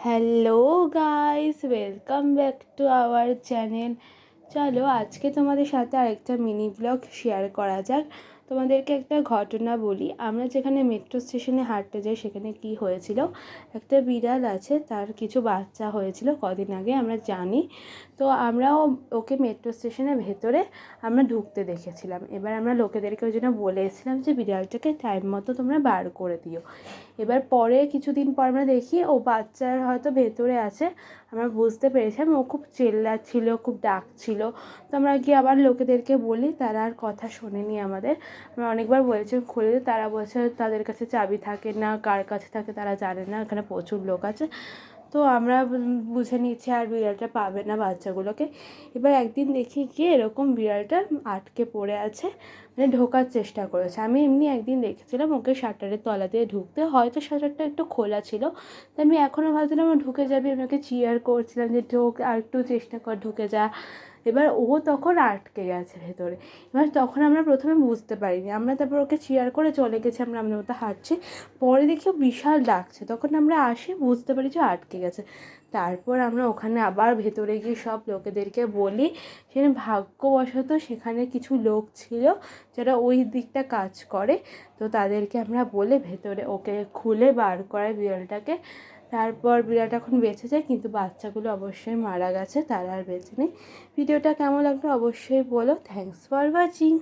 Hello guys, welcome back to our channel. চলো আজকে তোমাদের সাথে আরেকটা মিনি ব্লগ শেয়ার করা যাক। তোমাদেরকে একটা ঘটনা বলি। আমরা যেখানে মেট্রো স্টেশনে হাঁটতে যাই সেখানে কি হয়েছিল, একটা বিড়াল আছে, তার কিছু বাচ্চা হয়েছিল কদিন আগে, আমরা জানি। তো আমরাও ওকে মেট্রো স্টেশনের ভেতরে আমরা ঢুকতে দেখেছিলাম। এবার আমরা লোকেদেরকে ওই জন্য বলেছিলাম যে বিড়ালটাকে টাইম মতো তোমরা বার করে দিও। এবার পরে কিছুদিন পর আমরা দেখি ও বাচ্চার হয়তো ভেতরে আছে। আমরা বুঝতে পেরেছিলাম ও খুব চেল্লাচ্ছিল, খুব ডাকছিল। তো আমরা গিয়ে আবার লোকেদেরকে বলি, তারা আর কথা শোনেনি আমাদের। আমরা অনেকবার বলেছি খুলে, তারা বলছে তাদের কাছে চাবি থাকে না, কার কাছে থাকে তারা জানে না, এখানে প্রচুর লোক আছে। তো আমরা বুঝে নিচ্ছি আর বিড়ালটা পাবে না বাচ্চাগুলোকে। এবার একদিন দেখি গিয়ে এরকম বিড়ালটা আটকে পড়ে আছে, মানে ঢোকার চেষ্টা করেছে। আমি এমনি একদিন দেখেছিলাম ওকে শাটারের তলা দিয়ে ঢুকতে, হয়তো শাটারটা একটু খোলা ছিল। তো আমি এখনও ভাবছিলাম ও ঢুকে যাবে, আমি ওকে চিয়ার করছিলাম যে ঢোক, আর একটু চেষ্টা কর, ঢুকে যা। এবার ও তখন আটকে গেছে ভেতরে। এবার তখন আমরা প্রথমে বুঝতে পারিনি, আমরা তারপর ওকে চিয়ার করে চলে গেছি, আমরা আমাদের মতো হাঁটছি। পরে দেখি ও বিশাল ডাকছে, তখন আমরা আসি বুঝতে পারি যে আটকে গেছে। তারপর আমরা ওখানে আবার ভেতরে গিয়ে সব লোকেদেরকে বলি। সেখানে ভাগ্যবশত সেখানে কিছু লোক ছিল যারা ওই দিকটা কাজ করে। তো তাদেরকে আমরা বলে ভেতরে ওকে খুলে বার করাই বিড়ালটাকে। তারপর বিড়ালটা এখন বেঁচে যায়, কিন্তু বাচ্চাগুলো অবশ্যই মারা গেছে, তারা আর বেঁচে নেই। ভিডিওটা কেমন লাগলো অবশ্যই বলো। Thanks for watching.